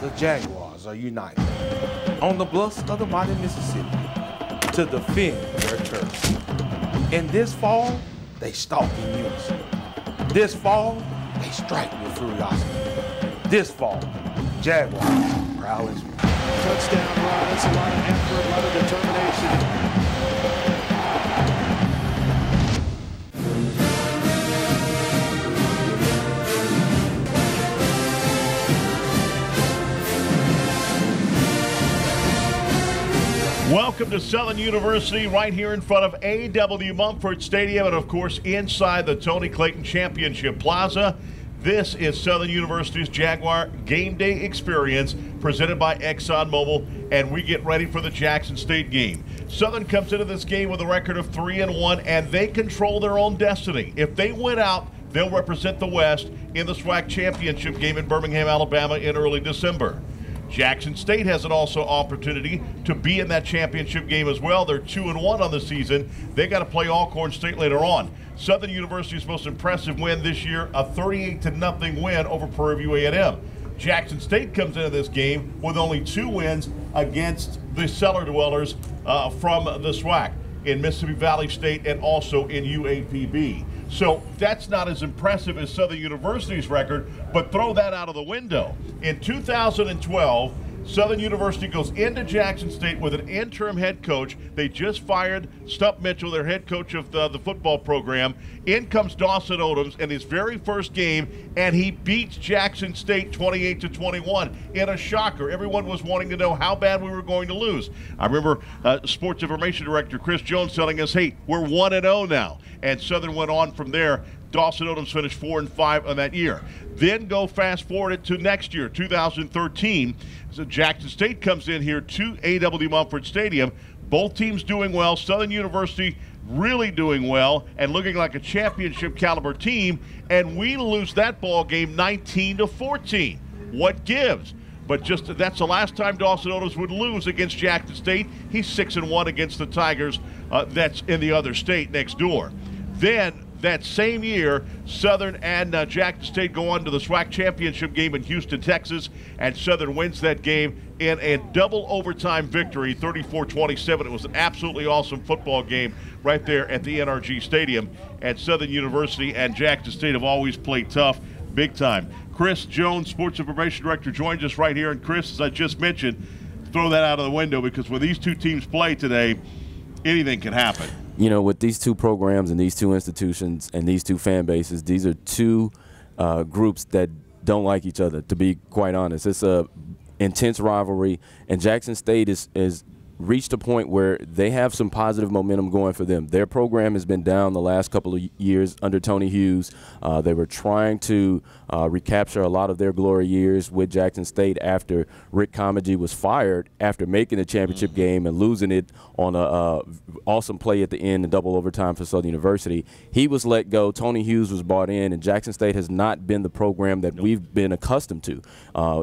the Jaguars are united on the bluffs of the mighty Mississippi to defend their turf. And this fall, they stalk in unison. This fall, they strike with furiosity. This fall, Jaguars proud as well. Touchdown run. That's a lot of effort, a lot of determination. Welcome to Southern University right here in front of A.W. Mumford Stadium and, of course, inside the Tony Clayton Championship Plaza. This is Southern University's Jaguar Game Day Experience presented by ExxonMobil, and we get ready for the Jackson State game. Southern comes into this game with a record of 3-1, and they control their own destiny. If they win out, they'll represent the West in the SWAC Championship game in Birmingham, Alabama in early December. Jackson State has an also opportunity to be in that championship game as well. They're 2-1 on the season. They got to play Alcorn State later on. Southern University's most impressive win this year, a 38-0 win over Prairie View A&M. Jackson State comes into this game with only 2 wins against the cellar dwellers from the SWAC in Mississippi Valley State and also in UAPB. So that's not as impressive as Southern University's record, but throw that out of the window. In 2012, Southern University goes into Jackson State with an interim head coach. They just fired Stump Mitchell, their head coach of the football program. In comes Dawson Odoms in his very first game, and he beats Jackson State 28-21 in a shocker. Everyone was wanting to know how bad we were going to lose. I remember Sports Information Director Chris Jones telling us, hey, we're 1-0 now. And Southern went on from there. Dawson Odoms finished 4-5 on that year. Then go fast forward it to next year, 2013. So Jackson State comes in here to A.W. Mumford Stadium. Both teams doing well. Southern University really doing well and looking like a championship caliber team. And we lose that ball game 19-14. What gives? But just that's the last time Dawson Odoms would lose against Jackson State. He's 6-1 against the Tigers. That's in the other state next door. Then that same year, Southern and Jackson State go on to the SWAC championship game in Houston, Texas, and Southern wins that game in a double overtime victory, 34-27. It was an absolutely awesome football game right there at the NRG Stadium. And Southern University and Jackson State have always played tough, big time. Chris Jones, Sports Information Director, joins us right here. And Chris, as I just mentioned, throw that out of the window because when these two teams play today, anything can happen. You know, with these two programs and these two institutions and these two fan bases, these are two groups that don't like each other, to be quite honest. It's a intense rivalry, and Jackson State is reached a point where they have some positive momentum going for them. Their program has been down the last couple of years under Tony Hughes. They were trying to recapture a lot of their glory years with Jackson State after Rick Mcgee was fired after making the championship game and losing it on a awesome play at the end in double overtime for Southern University. He was let go. Tony Hughes was brought in, and Jackson State has not been the program that we've been accustomed to.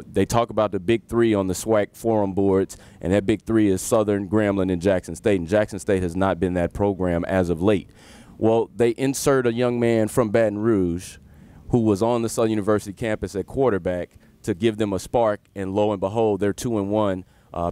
They talk about the big three on the SWAC forum boards, and that big three is Southern, Grambling, and Jackson State. And Jackson State has not been that program as of late. Well, they insert a young man from Baton Rouge who was on the Southern University campus at quarterback to give them a spark, and lo and behold, they're 2-1,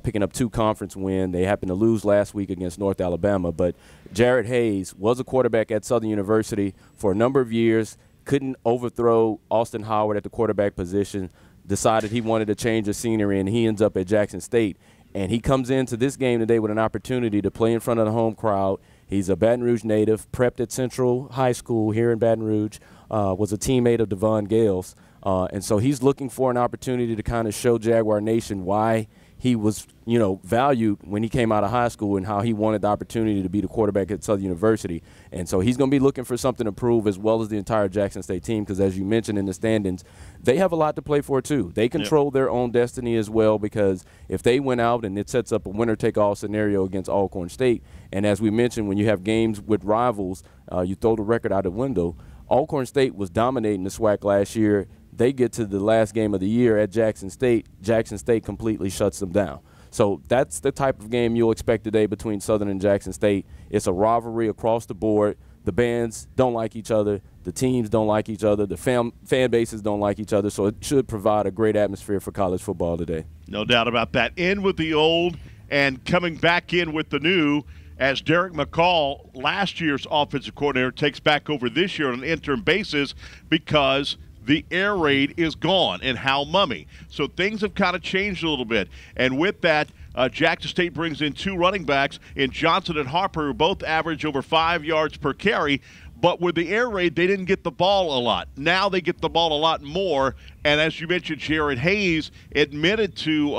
picking up 2 conference wins. They happened to lose last week against North Alabama, but Jared Hayes was a quarterback at Southern University for a number of years, couldn't overthrow Austin Howard at the quarterback position, decided he wanted to change the scenery, and he ends up at Jackson State. And he comes into this game today with an opportunity to play in front of the home crowd. He's a Baton Rouge native, prepped at Central High School here in Baton Rouge, was a teammate of Devon Gales. And so he's looking for an opportunity to kind of show Jaguar Nation why he was, you know, valued when he came out of high school and how he wanted the opportunity to be the quarterback at Southern University. And so he's going to be looking for something to prove, as well as the entire Jackson State team, because as you mentioned in the standings, they have a lot to play for too. They control their own destiny as well, because if they win out and it sets up a winner-take-all scenario against Alcorn State, and as we mentioned, when you have games with rivals, you throw the record out the window. Alcorn State was dominating the SWAC last year. They get to the last game of the year at Jackson State. Jackson State completely shuts them down. So that's the type of game you'll expect today between Southern and Jackson State. It's a rivalry across the board. the bands don't like each other, the teams don't like each other, the fan bases don't like each other, so it should provide a great atmosphere for college football today. No doubt about that. In with the old and coming back in with the new, as Derek McCall, last year's offensive coordinator, takes back over this year on an interim basis because the air raid is gone in Hal Mumme. So things have kind of changed a little bit. And with that, Jackson State brings in 2 running backs in Johnson and Harper, who both average over 5 yards per carry. But with the air raid, they didn't get the ball a lot. Now they get the ball a lot more. And as you mentioned, Jared Hayes admitted to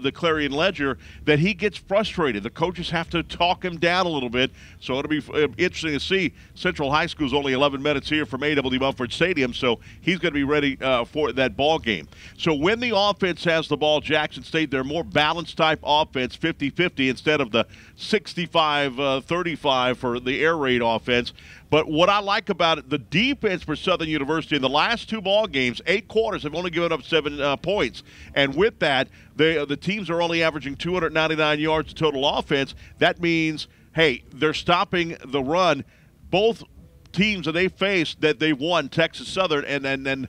the Clarion Ledger that he gets frustrated. The coaches have to talk him down a little bit. So it'll be interesting to see. Central High School is only 11 minutes here from A.W. Mumford Stadium, so he's going to be ready for that ball game. So when the offense has the ball, Jackson State, they're more balanced type offense, 50-50 instead of the 65-35 for the air raid offense. But what I like about it, the defense for Southern University in the last 2 ball games, 8 quarters, have only given up 7 points. And with that, the teams are only averaging 299 yards of total offense. That means, hey, they're stopping the run. Both teams that they faced that they've won, Texas Southern, and then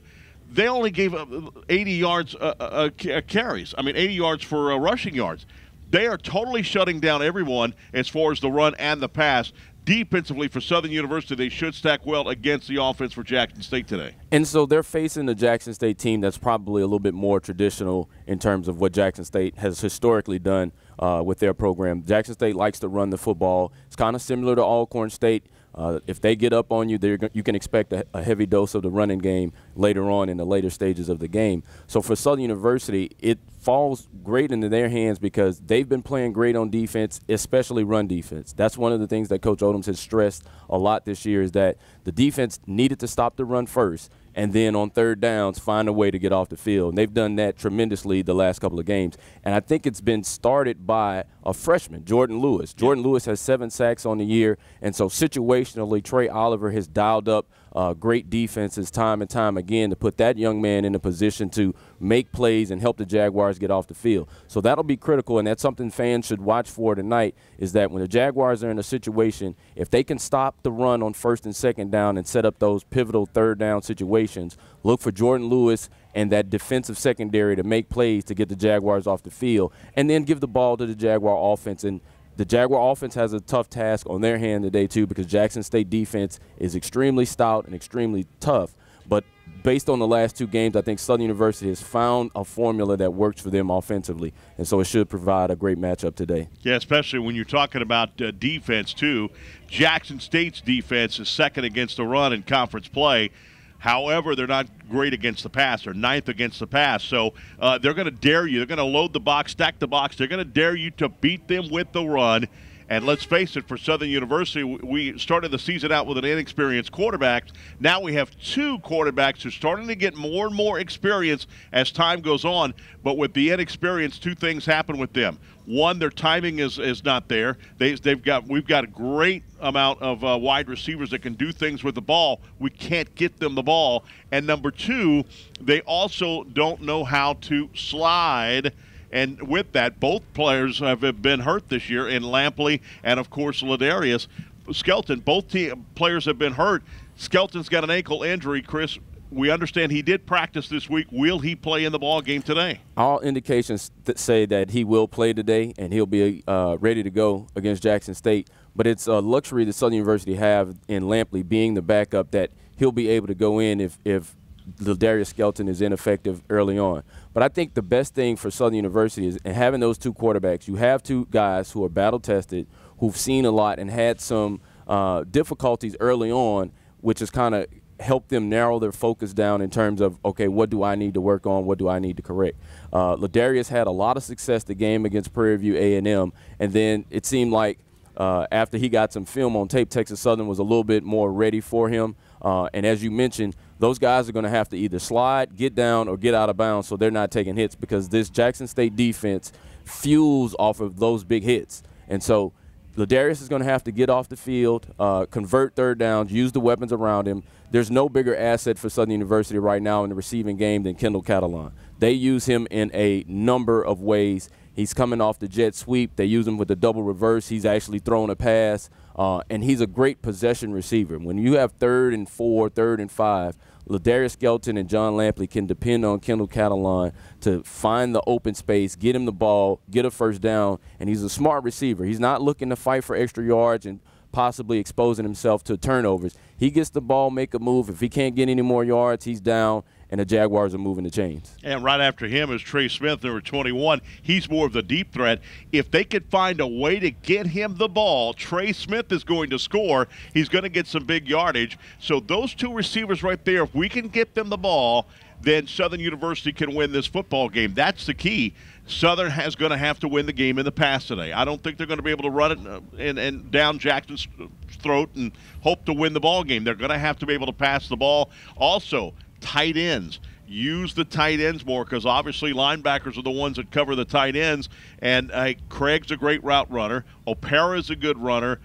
they only gave up 80 yards carries. I mean, 80 yards for rushing yards. They are totally shutting down everyone as far as the run and the pass. Defensively for Southern University, they should stack well against the offense for Jackson State today. And so they're facing the Jackson State team that's probably a little bit more traditional in terms of what Jackson State has historically done with their program. Jackson State likes to run the football. It's kind of similar to Alcorn State. If they get up on you, you can expect a heavy dose of the running game later on in the later stages of the game. So for Southern University, it falls great into their hands because they've been playing great on defense, especially run defense. That's one of the things that Coach Odoms has stressed a lot this year is that the defense needed to stop the run first and then on third downs find a way to get off the field. And they've done that tremendously the last couple of games. And I think it's been started by a freshman, Jordan Lewis. Jordan Lewis has 7 sacks on the year, and so situationally Trey Oliver has dialed up great defenses time and time again to put that young man in a position to make plays and help the Jaguars get off the field. So that'll be critical, and that's something fans should watch for tonight is that when the Jaguars are in a situation, if they can stop the run on first and second down and set up those pivotal third down situations, look for Jordan Lewis and that defensive secondary to make plays to get the Jaguars off the field, and then give the ball to the Jaguar offense. And the Jaguar offense has a tough task on their hand today, too, because Jackson State defense is extremely stout and extremely tough. But based on the last 2 games, I think Southern University has found a formula that works for them offensively, and so it should provide a great matchup today. Yeah, especially when you're talking about defense, too. Jackson State's defense is second against the run in conference play. However, they're not great against the pass. They're 9th against the pass. So they're going to dare you. They're going to load the box, stack the box. They're going to dare you to beat them with the run. And let's face it, for Southern University, we started the season out with an inexperienced quarterback. Now we have 2 quarterbacks who are starting to get more and more experience as time goes on. But with the inexperience, 2 things happen with them. One, their timing is not there. We've got a great amount of wide receivers that can do things with the ball. We can't get them the ball. And number 2, they also don't know how to slide. And with that, both players have been hurt this year in Lampley and, of course, Ladarius Skelton. Both players have been hurt. Skelton's got an ankle injury, Chris. We understand he did practice this week. Will he play in the ball game today? All indications say that he will play today, and he'll be ready to go against Jackson State. But it's a luxury that Southern University have in Lampley being the backup that he'll be able to go in if Ladarius Skelton is ineffective early on. But I think the best thing for Southern University is having those 2 quarterbacks. You have 2 guys who are battle-tested, who've seen a lot and had some difficulties early on, which has kind of helped them narrow their focus down in terms of, okay, what do I need to work on? What do I need to correct? Ladarius had a lot of success the game against Prairie View A&M, and then it seemed like after he got some film on tape, Texas Southern was a little bit more ready for him. And as you mentioned, those guys are going to have to either slide, get down, or get out of bounds so they're not taking hits because this Jackson State defense fuels off of those big hits. And so Ladarius is going to have to get off the field, convert third downs, use the weapons around him. There's no bigger asset for Southern University right now in the receiving game than Kendall Catalan. They use him in a number of ways. He's coming off the jet sweep. They use him with the double reverse. He's actually thrown a pass, and he's a great possession receiver. When you have 3rd and 4, 3rd and 5, Ladarius Skelton and John Lampley can depend on Kendall Catalan to find the open space, get him the ball, get a first down, and he's a smart receiver. He's not looking to fight for extra yards and possibly exposing himself to turnovers. He gets the ball, make a move. If he can't get any more yards, he's down, and the Jaguars are moving the chains. And right after him is Trey Smith, number 21. He's more of the deep threat. If they could find a way to get him the ball, Trey Smith is going to score. He's going to get some big yardage. So those two receivers right there, if we can get them the ball, then Southern University can win this football game. That's the key. Southern is going to have to win the game in the pass today. I don't think they're going to be able to run it and down Jackson's throat and hope to win the ball game. They're going to have to be able to pass the ball. Also, tight ends. Use the tight ends more because obviously linebackers are the ones that cover the tight ends. And Craig's a great route runner. Opera's a good runner.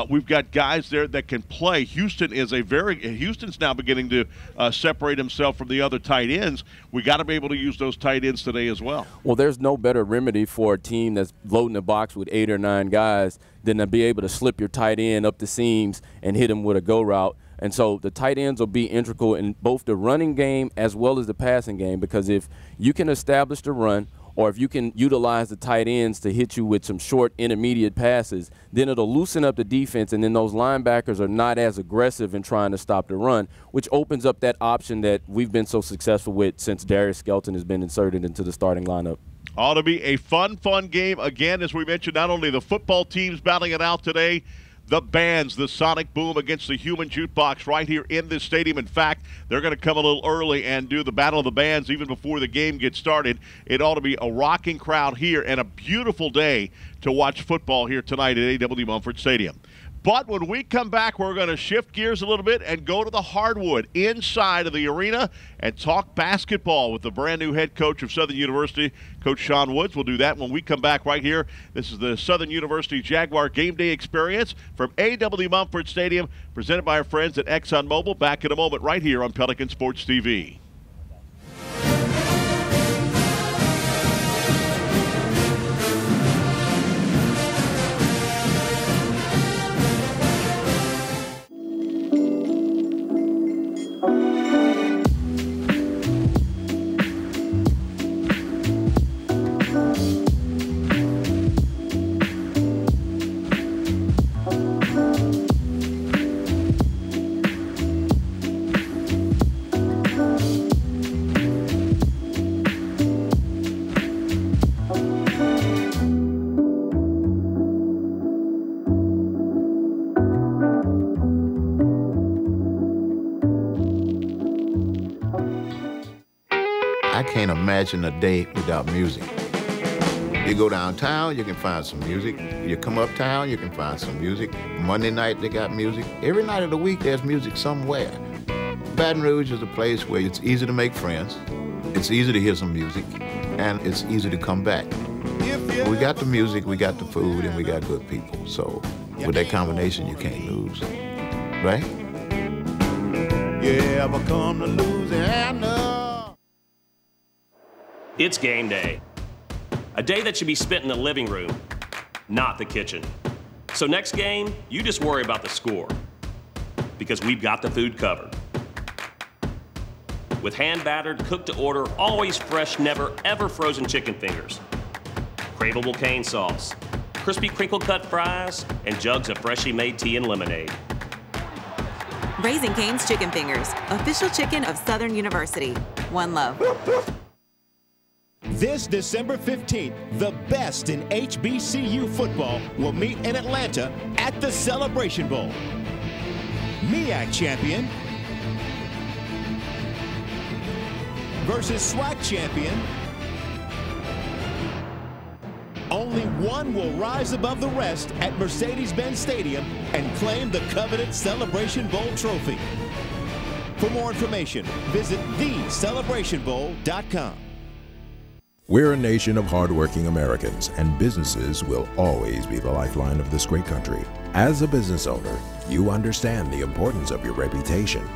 We've got guys there that can play. Houston's now beginning to separate himself from the other tight ends. We got to be able to use those tight ends today as well. Well, there's no better remedy for a team that's loading the box with 8 or 9 guys than to be able to slip your tight end up the seams and hit him with a go route. And so the tight ends will be integral in both the running game as well as the passing game, because if you can establish the run or if you can utilize the tight ends to hit you with some short intermediate passes, then it'll loosen up the defense, and then those linebackers are not as aggressive in trying to stop the run, which opens up that option that we've been so successful with since Darius Skelton has been inserted into the starting lineup. Ought to be a fun game. Again, as we mentioned, not only the football teams battling it out today, the bands, the sonic boom against the human jukebox right here in this stadium. In fact, they're going to come a little early and do the Battle of the Bands even before the game gets started. It ought to be a rocking crowd here and a beautiful day to watch football here tonight at A.W. Mumford Stadium. But when we come back, we're going to shift gears a little bit and go to the hardwood inside of the arena and talk basketball with the brand-new head coach of Southern University, Coach Sean Woods. We'll do that when we come back right here. This is the Southern University Jaguar Game Day Experience from A.W. Mumford Stadium, presented by our friends at ExxonMobil. Back in a moment right here on Pelican Sports TV. I can't imagine a day without music. You go downtown, you can find some music. You come uptown, you can find some music. Monday night, they got music. Every night of the week, there's music somewhere. Baton Rouge is a place where it's easy to make friends, it's easy to hear some music, and it's easy to come back. We got the music, we got the food, and we got good people. So with that combination, you can't lose, right? You ever come to Louisiana? It's game day. A day that should be spent in the living room, not the kitchen. So next game, you just worry about the score, because we've got the food covered. With hand-battered, cooked-to-order, always fresh, never, ever frozen chicken fingers, craveable cane sauce, crispy crinkle-cut fries, and jugs of freshly made tea and lemonade. Raising Cane's Chicken Fingers, official chicken of Southern University. One love. This December 15th, the best in HBCU football will meet in Atlanta at the Celebration Bowl. MEAC champion versus SWAC champion. Only one will rise above the rest at Mercedes-Benz Stadium and claim the coveted Celebration Bowl trophy. For more information, visit thecelebrationbowl.com. We're a nation of hardworking Americans, and businesses will always be the lifeline of this great country. As a business owner, you understand the importance of your reputation.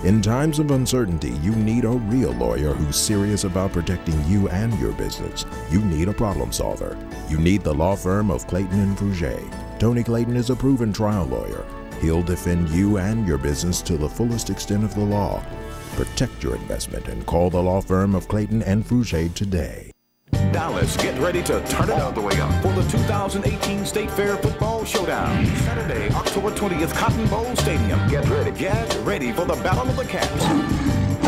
In times of uncertainty, you need a real lawyer who's serious about protecting you and your business. You need a problem solver. You need the law firm of Clayton and Fruget. Tony Clayton is a proven trial lawyer. He'll defend you and your business to the fullest extent of the law. Protect your investment and call the law firm of Clayton and Fruget today. Dallas, get ready to turn it all the way up for the 2018 State Fair Football Showdown. Saturday, October 20th, Cotton Bowl Stadium. Get ready for the Battle of the Cats.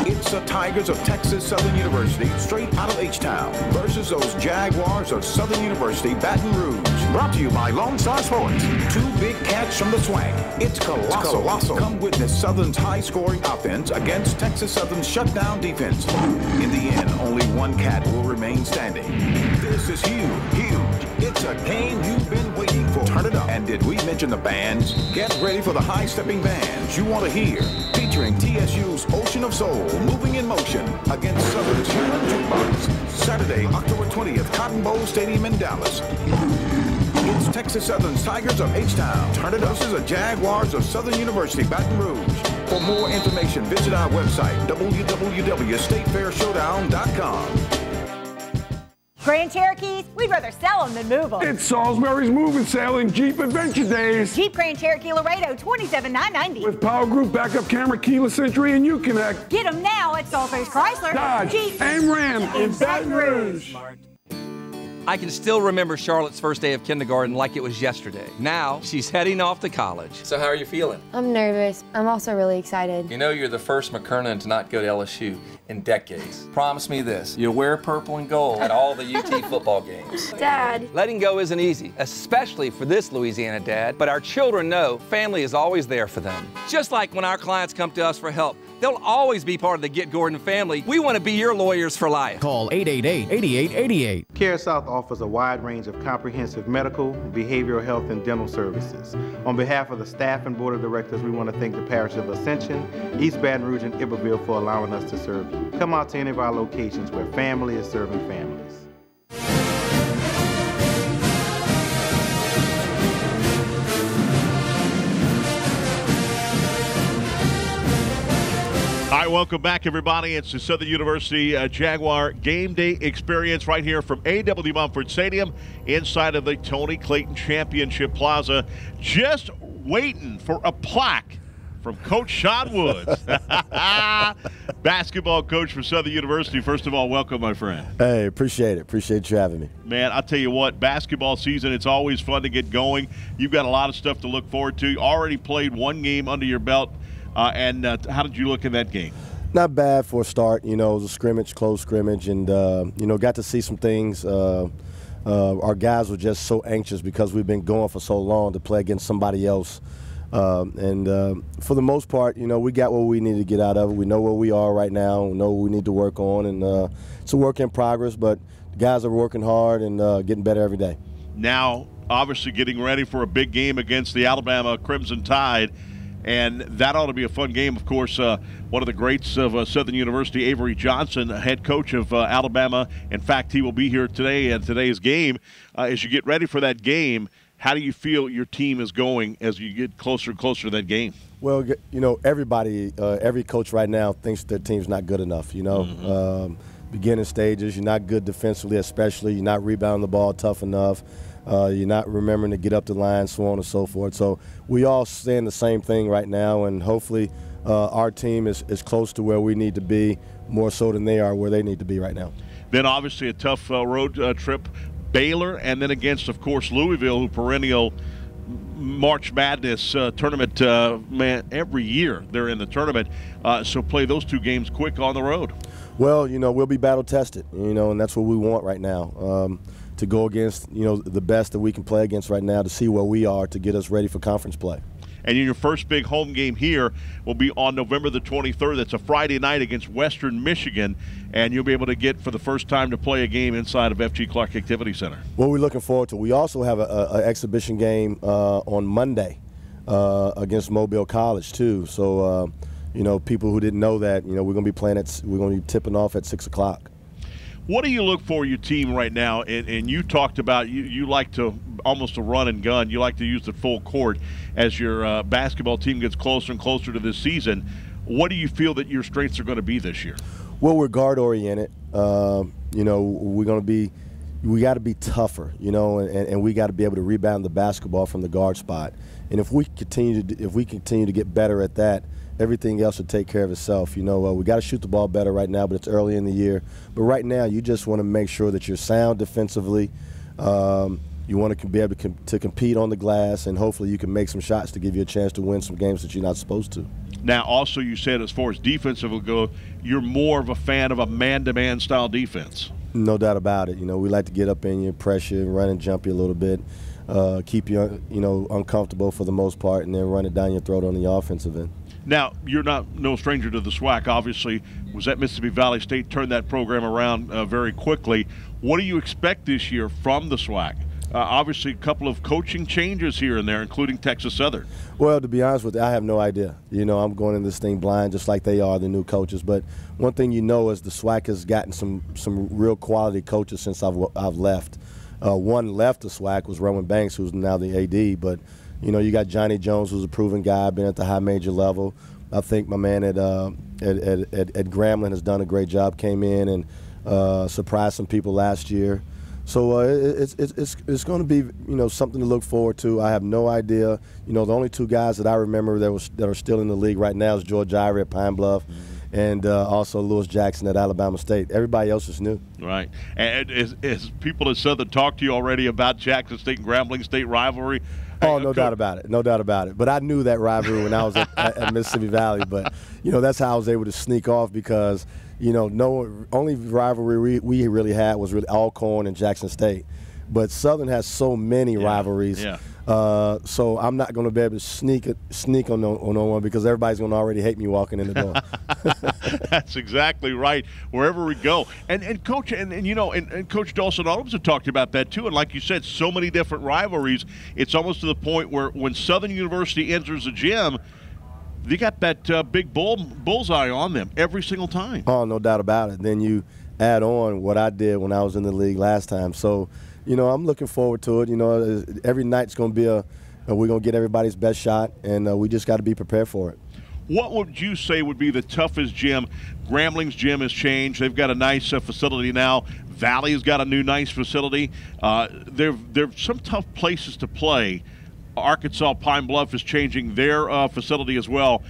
It's the Tigers of Texas Southern University, straight out of H-Town, versus those Jaguars of Southern University, Baton Rouge. Brought to you by Lone Star Sports. Two big cats from the swag. It's colossal. Come witness Southern's high-scoring offense against Texas Southern's shutdown defense. In the end, only one cat will remain standing. This is huge. It's a game you've been waiting for. Turn it up. And did we mention the bands? Get ready for the high-stepping bands you want to hear. Featuring TSU's Ocean of Soul, moving in motion against Southern's Human Jukebox. Saturday, October 20th, Cotton Bowl Stadium in Dallas. It's Texas Southern's Tigers of H-Town. Turn it up. This is the Jaguars of Southern University, Baton Rouge. For more information, visit our website, www.statefairshowdown.com. Grand Cherokees, we'd rather sell them than move them. It's Salisbury's Move and Sale and Jeep Adventure Days. Jeep Grand Cherokee Laredo, $27,990. With Power Group backup camera, keyless entry, and Uconnect. Get them now at Salisbury's Chrysler, Dodge, Jeep, and Ram in Baton Rouge. I can still remember Charlotte's first day of kindergarten like it was yesterday. Now, she's heading off to college. So how are you feeling? I'm nervous. I'm also really excited. You know you're the first McKernan to not go to LSU in decades. Promise me this, you'll wear purple and gold at all the UT football games. Dad. Letting go isn't easy, especially for this Louisiana dad, but our children know family is always there for them. Just like when our clients come to us for help, they'll always be part of the Get Gordon family. We want to be your lawyers for life. Call 888-8888. Care South offers a wide range of comprehensive medical, behavioral health, and dental services. On behalf of the staff and board of directors, we want to thank the parish of Ascension, East Baton Rouge, and Iberville for allowing us to serve you. Come out to any of our locations where family is serving families. All right, welcome back, everybody. It's the Southern University Jaguar Game Day experience right here from A.W. Mumford Stadium inside of the Tony Clayton Championship Plaza. Just waiting for a plaque from Coach Sean Woods, basketball coach for Southern University. First of all, welcome, my friend. Hey, appreciate it. Appreciate you having me. Man, I'll tell you what, basketball season, it's always fun to get going. You've got a lot of stuff to look forward to. You already played one game under your belt. And how did you look in that game? Not bad for a start. You know, it was a scrimmage, close scrimmage, and, you know, got to see some things. Our guys were just so anxious because we've been going for so long to play against somebody else. And for the most part, you know, we got what we need to get out of it. We know where we are right now. We know what we need to work on. And it's a work in progress, but the guys are working hard and getting better every day. Now, obviously getting ready for a big game against the Alabama Crimson Tide. And that ought to be a fun game. Of course, one of the greats of Southern University, Avery Johnson, head coach of Alabama. In fact, he will be here today at today's game. As you get ready for that game, how do you feel your team is going as you get closer and closer to that game? Well, you know, everybody, every coach right now thinks their team's not good enough, you know. Beginning stages, you're not good defensively especially. You're not rebounding the ball tough enough. You're not remembering to get up the line, so on and so forth. So we all saying the same thing right now, and hopefully our team is close to where we need to be, more so than they are where they need to be right now. Then obviously a tough road trip, Baylor, and then against, of course, Louisville, who perennial March Madness tournament, man, every year they're in the tournament. So play those two games quick on the road. Well, you know, we'll be battle tested, you know, and that's what we want right now. To go against, you know, the best that we can play against right now to see where we are to get us ready for conference play. And your first big home game here will be on November the 23rd. That's a Friday night against Western Michigan, and you'll be able to get for the first time to play a game inside of F.G. Clark Activity Center. Well, we're looking forward to it. We also have an exhibition game on Monday against Mobile College too. So, you know, people who didn't know that, you know, we're going to be tipping off at 6 o'clock. What do you look for your team right now? And you talked about you like to almost a run and gun. You like to use the full court as your basketball team gets closer and closer to this season. What do you feel that your strengths are going to be this year? Well, we're guard oriented. You know, we got to be tougher, you know, and we got to be able to rebound the basketball from the guard spot. And if we continue to get better at that, everything else will take care of itself. You know, we got to shoot the ball better right now, but it's early in the year. But right now, you just want to make sure that you're sound defensively. You want to be able to compete on the glass, and hopefully you can make some shots to give you a chance to win some games that you're not supposed to. Now, also, you said as far as defensive will go, you're more of a fan of a man-to-man style defense. No doubt about it. You know, we like to get up in you, pressure, run and jump you a little bit, keep you, you know, uncomfortable for the most part, and then run it down your throat on the offensive end. Now, you're no stranger to the SWAC. Obviously, was at Mississippi Valley State, turned that program around very quickly. What do you expect this year from the SWAC? Obviously, a couple of coaching changes here and there, including Texas Southern. Well, to be honest with you, I have no idea. You know, I'm going in this thing blind, just like they are, the new coaches. But one thing you know is the SWAC has gotten some real quality coaches since I've left. One left the SWAC was Roman Banks, who's now the AD. But, you know, you got Johnny Jones, who's a proven guy, been at the high major level. I think my man at Grambling has done a great job, came in and surprised some people last year. So it's going to be, you know, something to look forward to. I have no idea. You know, the only two guys that I remember that are still in the league right now is George Ivory at Pine Bluff, and also Lewis Jackson at Alabama State. Everybody else is new. Right. And as people at Southern talked to you already about Jackson State and Grambling State rivalry? Oh, no doubt about it. No doubt about it. But I knew that rivalry when I was at Mississippi Valley. But, you know, that's how I was able to sneak off because, you know, only rivalry we really had was really Alcorn and Jackson State. But Southern has so many rivalries. Yeah. So I'm not going to be able to sneak on no one because everybody's going to already hate me walking in the door. That's exactly right. Wherever we go, and Coach, and you know, and Coach Dawson Adams had talked about that too. And like you said, so many different rivalries. It's almost to the point where when Southern University enters a gym, they got that big bullseye on them every single time. Oh, no doubt about it. Then you add on what I did when I was in the league last time. So, you know, I'm looking forward to it. You know, every night's going to be we're going to get everybody's best shot, and we just got to be prepared for it. What would you say would be the toughest gym? Grambling's gym has changed. They've got a nice facility now. Valley's got a new nice facility. There's some tough places to play. Arkansas Pine Bluff is changing their facility as well.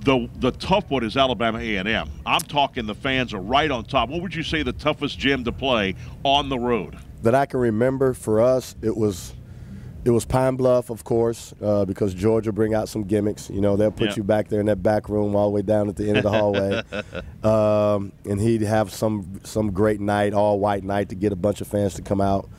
The tough one is Alabama A&M. I'm talking the fans are right on top. What would you say the toughest gym to play on the road? That I can remember for us, it was Pine Bluff, of course, because George will bring out some gimmicks. You know, they'll put you back there in that back room all the way down at the end of the hallway. And he'd have some great night, all-white night, to get a bunch of fans to come out.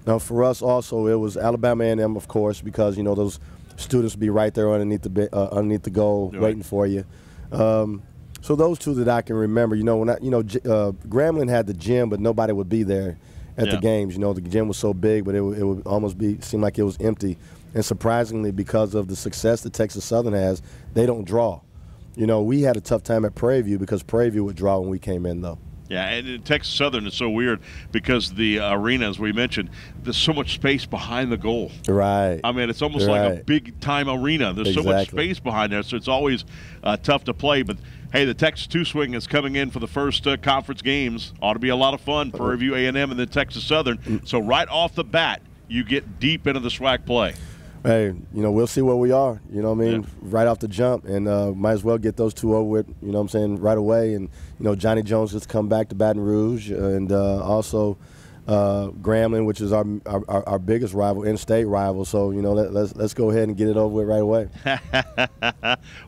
Now, for us also, it was Alabama A&M, of course, because, you know, those students would be right there underneath the goal waiting for you. So those two that I can remember, you know, Grambling had the gym, but nobody would be there at the games. You know, the gym was so big, but it would almost seem like it was empty. And surprisingly, because of the success that Texas Southern has, they don't draw. You know, we had a tough time at Prairie View because Prairie View would draw when we came in, though. Yeah, and in Texas Southern is so weird because the arena, as we mentioned, there's so much space behind the goal. Right. I mean, it's almost like a big-time arena. There's so much space behind there, so it's always tough to play. But, hey, the Texas two-swing is coming in for the first conference games. Ought to be a lot of fun. Prairie View A&M and then Texas Southern. So right off the bat, you get deep into the SWAC play. Hey, you know, we'll see where we are, you know what I mean, right off the jump, and might as well get those two over with, you know what I'm saying, right away. And, you know, Johnny Jones has come back to Baton Rouge, and also Grambling, which is our biggest rival, in-state rival. So, you know, let's go ahead and get it over with right away.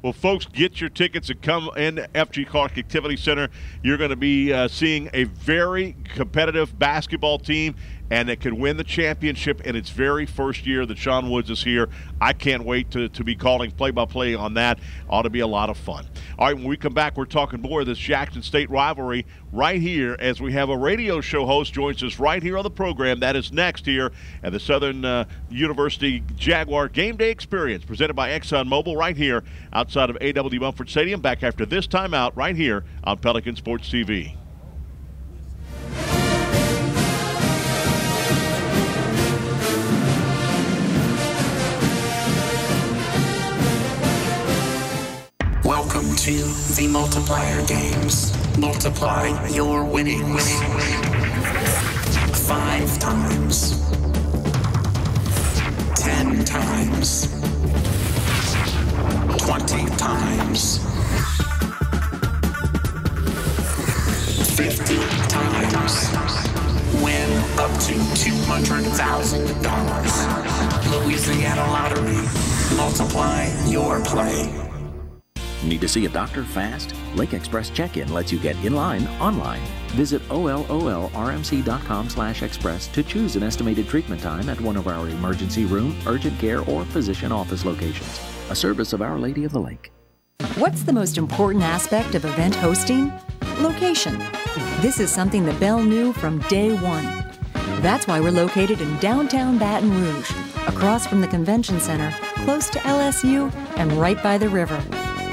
Well, folks, get your tickets and come in FG Clark Activity Center. You're going to be seeing a very competitive basketball team, and it can win the championship in its very first year that Sean Woods is here. I can't wait to be calling play-by-play on that. Ought to be a lot of fun. All right, when we come back, we're talking more of this Jackson State rivalry right here as we have a radio show host joins us right here on the program. That is next here at the Southern University Jaguar Game Day Experience presented by ExxonMobil right here outside of A.W. Mumford Stadium. Back after this timeout right here on Pelican Sports TV. Welcome the multiplier games. Multiply your winnings. 5 times. 10 times. 20 times. 50 times. Win up to $200,000. Louisiana Lottery. Multiply your play. Need to see a doctor fast? Lake Express Check-In lets you get in line online. Visit ololrmc.com/express to choose an estimated treatment time at one of our emergency room, urgent care, or physician office locations. A service of Our Lady of the Lake. What's the most important aspect of event hosting? Location. This is something that Bell knew from day one. That's why we're located in downtown Baton Rouge, across from the convention center, close to LSU, and right by the river.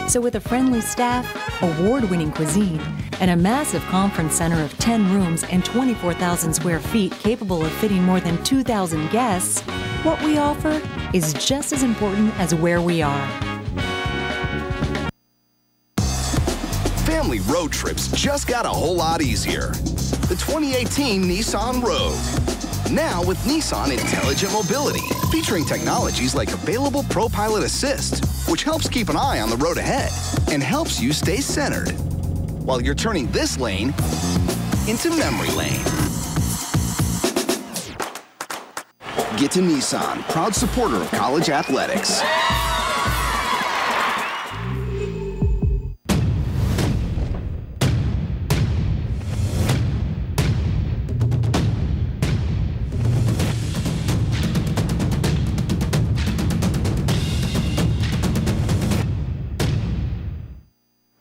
So with a friendly staff, award-winning cuisine, and a massive conference center of 10 rooms and 24,000 square feet capable of fitting more than 2,000 guests, what we offer is just as important as where we are. Family road trips just got a whole lot easier. The 2018 Nissan Rogue. Now with Nissan Intelligent Mobility, featuring technologies like available ProPilot Assist, which helps keep an eye on the road ahead and helps you stay centered while you're turning this lane into memory lane. Get to Nissan, proud supporter of college athletics.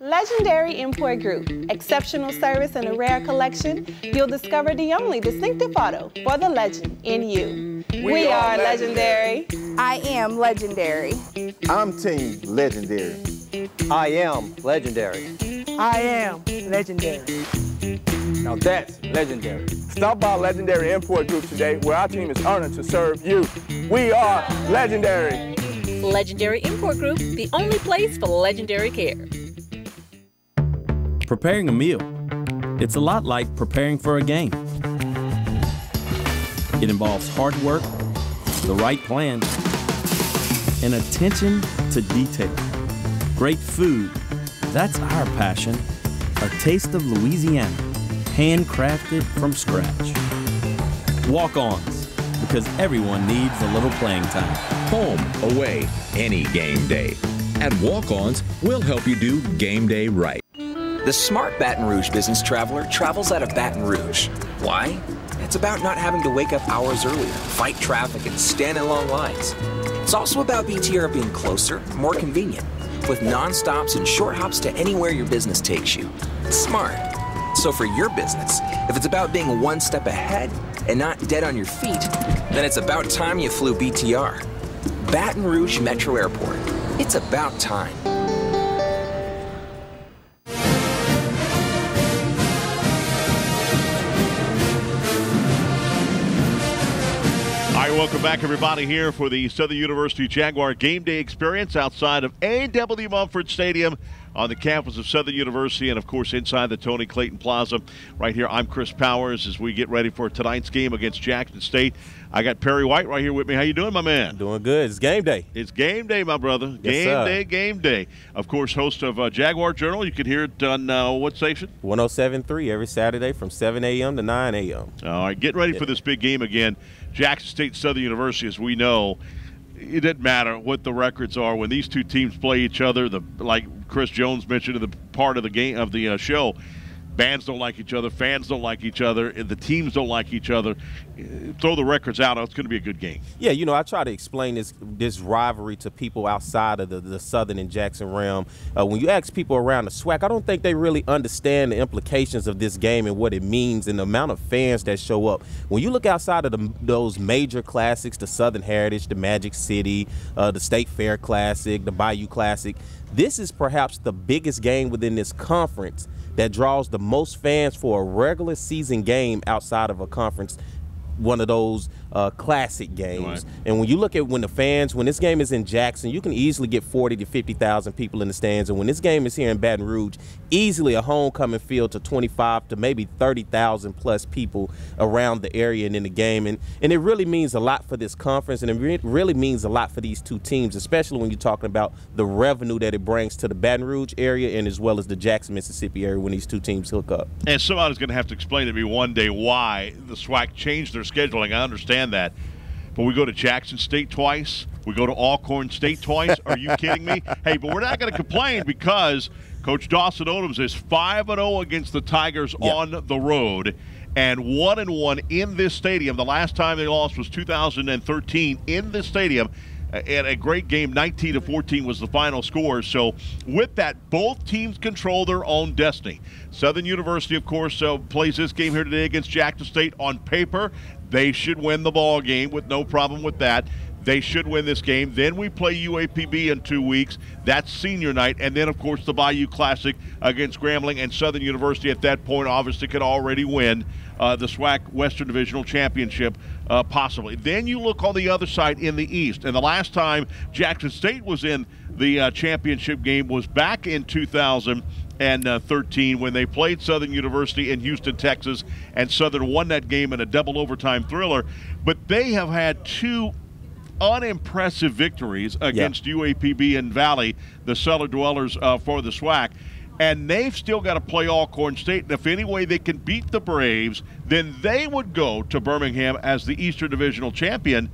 Legendary Import Group. Exceptional service and a rare collection. You'll discover the only distinctive photo for the legend in you. We are legendary. I am legendary. I'm Team Legendary. I am legendary. I am legendary. Now that's legendary. Stop by Legendary Import Group today, where our team is honored to serve you. We are legendary. Legendary Import Group, the only place for legendary care. Preparing a meal. It's a lot like preparing for a game. It involves hard work, the right plan, and attention to detail. Great food, that's our passion. A taste of Louisiana, handcrafted from scratch. Walk-ons, because everyone needs a little playing time. Home, away, any game day. At Walk-Ons, we'll help you do game day right. The smart Baton Rouge business traveler travels out of Baton Rouge. Why? It's about not having to wake up hours earlier, fight traffic, and stand in long lines. It's also about BTR being closer, more convenient, with non-stops and short hops to anywhere your business takes you. Smart. So for your business, if it's about being one step ahead and not dead on your feet, then it's about time you flew BTR. Baton Rouge Metro Airport. It's about time. Welcome back, everybody, here for the Southern University Jaguar Game Day experience outside of A.W. Mumford Stadium on the campus of Southern University and, of course, inside the Tony Clayton Plaza. Right here, I'm Chris Powers as we get ready for tonight's game against Jackson State. I got Perry White right here with me. How you doing, my man? Doing good. It's game day. It's game day, my brother. Yes, game day. Of course, host of Jaguar Journal. You can hear it on what station? 107.3 every Saturday from 7 a.m. to 9 a.m. All right, get ready for this big game again. Jackson State, Southern University, as we know, it doesn't matter what the records are. When these two teams play each other, like Chris Jones mentioned in the part of the game of the show, bands don't like each other, fans don't like each other, and the teams don't like each other. Throw the records out. It's going to be a good game. Yeah, you know, I try to explain this rivalry to people outside of the Southern and Jackson realm. When you ask people around the SWAC, I don't think they really understand the implications of this game and what it means and the amount of fans that show up. When you look outside of those major classics, the Southern Heritage, the Magic City, the State Fair Classic, the Bayou Classic, this is perhaps the biggest game within this conference that draws the most fans for a regular season game outside of a conference one of those classic games. Right. And when you look at when this game is in Jackson, you can easily get 40 to 50,000 people in the stands. And when this game is here in Baton Rouge, easily a homecoming field to 25 to maybe 30,000 plus people around the area and in the game. And it really means a lot for this conference, and it really means a lot for these two teams, especially when you're talking about the revenue that it brings to the Baton Rouge area and as well as the Jackson, Mississippi area when these two teams hook up. And somebody's going to have to explain to me one day why the SWAC changed their scheduling. I understand that. But we go to Jackson State twice. We go to Alcorn State twice. Are you kidding me? Hey, but we're not going to complain because Coach Dawson Odoms is 5-0 against the Tigers on the road and 1-1 in this stadium. The last time they lost was 2013 in this stadium. And a great game, 19-14 was the final score. So with that, both teams control their own destiny. Southern University, of course, plays this game here today against Jackson State. On paper, they should win the ball game with no problem with that. They should win this game. Then we play UAPB in 2 weeks. That's senior night. And then, of course, the Bayou Classic against Grambling, and Southern University at that point obviously could already win the SWAC Western Divisional Championship possibly. Then you look on the other side in the East. And the last time Jackson State was in the championship game was back in 2013 when they played Southern University in Houston, Texas, and Southern won that game in a double overtime thriller. But they have had two unimpressive victories against UAPB and Valley, the cellar dwellers for the SWAC. And they've still got to play Alcorn State. And if any way they can beat the Braves, then they would go to Birmingham as the Eastern Divisional champion.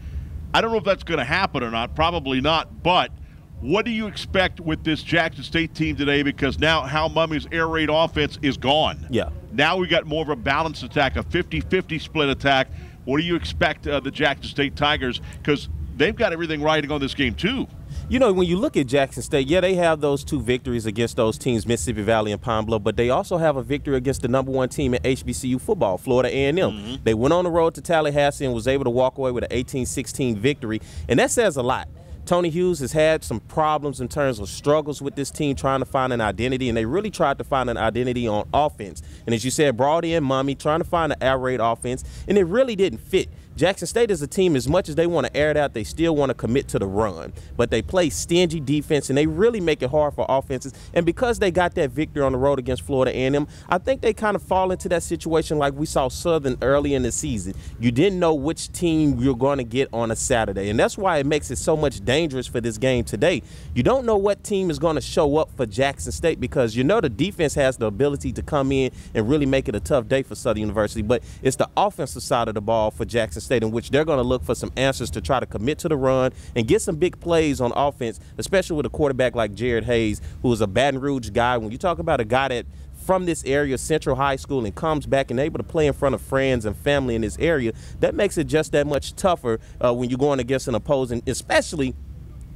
I don't know if that's going to happen or not. Probably not. But what do you expect with this Jackson State team today? Because now Hal Mummy's air raid offense is gone. Yeah. Now we got more of a balanced attack, a 50-50 split attack. What do you expect the Jackson State Tigers? Because they've got everything riding on this game too. You know, when you look at Jackson State, they have those two victories against those teams, Mississippi Valley and Pine Bluff, but they also have a victory against the #1 team in HBCU football, Florida A&M. Mm-hmm. They went on the road to Tallahassee and was able to walk away with an 18-16 victory, and that says a lot. Tony Hughes has had some problems in terms of struggles with this team trying to find an identity, and they really tried to find an identity on offense. And as you said, brought in Mummy, trying to find an air raid offense, and it really didn't fit. Jackson State is a team, as much as they want to air it out, they still want to commit to the run. But they play stingy defense, and they really make it hard for offenses. And because they got that victory on the road against Florida A&M, I think they kind of fall into that situation like we saw Southern early in the season. You didn't know which team you're going to get on a Saturday, and that's why it makes it so much dangerous for this game today. You don't know what team is going to show up for Jackson State because you know the defense has the ability to come in and really make it a tough day for Southern University, but it's the offensive side of the ball for Jackson State, in which they're going to look for some answers to try to commit to the run and get some big plays on offense, especially with a quarterback like Jared Hayes, who is a Baton Rouge guy. When you talk about a guy that from this area, Central High School, and comes back and able to play in front of friends and family in this area, that makes it just that much tougher when you're going against an opposing, especially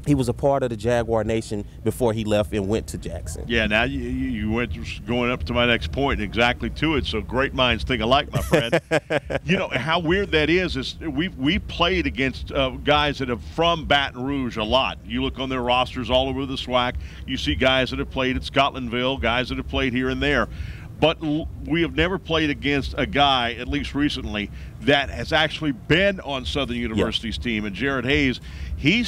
he was a part of the Jaguar Nation before he left and went to Jackson. Yeah, now you went going up to my next point exactly to it. So great minds think alike, my friend. You know how weird that is we played against guys that are from Baton Rouge a lot. You look on their rosters all over the SWAC, you see guys that have played at Scotlandville, guys that have played here and there. But we have never played against a guy, at least recently, that has actually been on Southern University's team. And Jared Hayes, he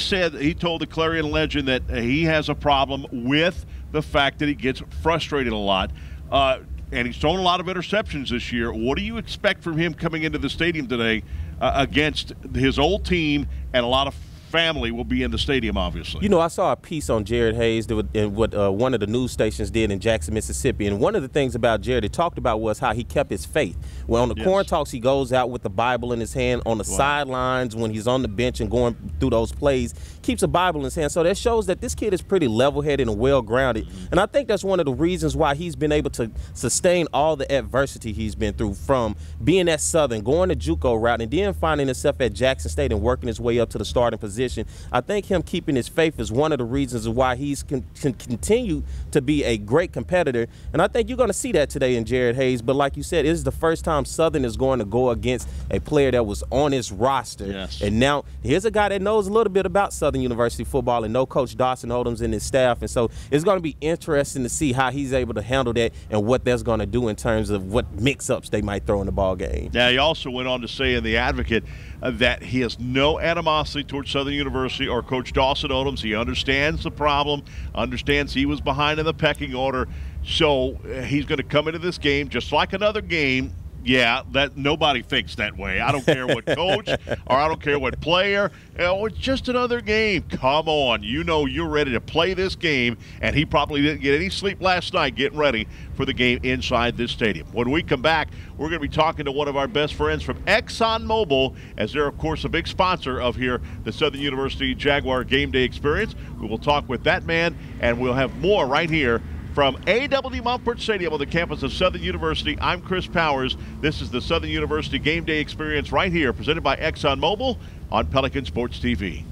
told the Clarion Legend that he has a problem with the fact that he gets frustrated a lot. And he's thrown a lot of interceptions this year. What do you expect from him coming into the stadium today against his old team, and a lot of family will be in the stadium, obviously? You know, I saw a piece on Jared Hayes and what one of the news stations did in Jackson, Mississippi, and one of the things about Jared he talked about was how he kept his faith. Well, on the Corn Talks, he goes out with the Bible in his hand on the sidelines when he's on the bench and going through those plays, keeps a Bible in his hand. So that shows that this kid is pretty level-headed and well-grounded, and I think that's one of the reasons why he's been able to sustain all the adversity he's been through, from being at Southern, going the JUCO route, and then finding himself at Jackson State and working his way up to the starting position position. I think him keeping his faith is one of the reasons why he's can continue to be a great competitor. And I think you're going to see that today in Jared Hayes. But like you said, it is the first time Southern is going to go against a player that was on his roster. Yes. And now here's a guy that knows a little bit about Southern University football and know Coach Dawson Odom's and his staff. And so it's going to be interesting to see how he's able to handle that and what that's going to do in terms of what mix-ups they might throw in the ball game. Now, he also went on to say in The Advocate that he has no animosity towards Southern University or Coach Dawson Odoms. He understands the problem, understands he was behind in the pecking order. So he's going to come into this game just like another game. Yeah, that nobody thinks that way. I don't care what coach or I don't care what player. It's just another game. Come on. You know you're ready to play this game, and he probably didn't get any sleep last night getting ready for the game inside this stadium. When we come back, we're going to be talking to one of our best friends from ExxonMobil, as they're, of course, a big sponsor of here, the Southern University Jaguar Game Day Experience. We will talk with that man, and we'll have more right here from A.W. Mumford Stadium on the campus of Southern University. I'm Chris Powers. This is the Southern University Game Day Experience right here, presented by ExxonMobil on Pelican Sports TV.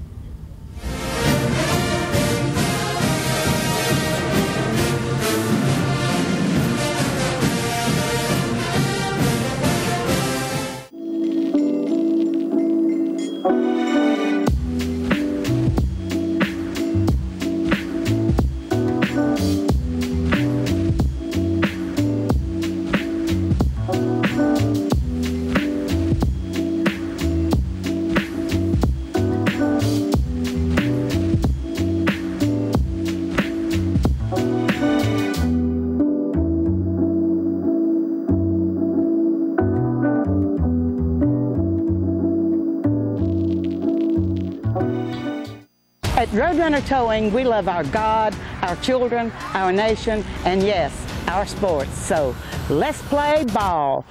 At Roadrunner Towing, we love our God, our children, our nation, and yes, our sports. So let's play ball.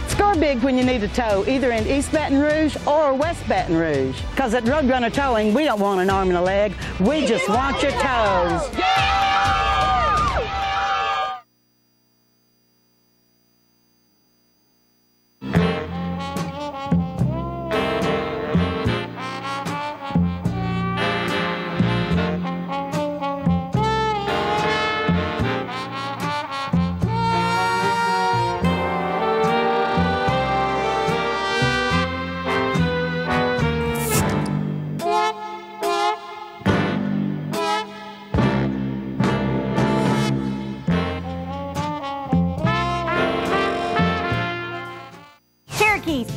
Score big when you need a tow, either in East Baton Rouge or West Baton Rouge. Because at Roadrunner Towing, we don't want an arm and a leg. We just want your toes.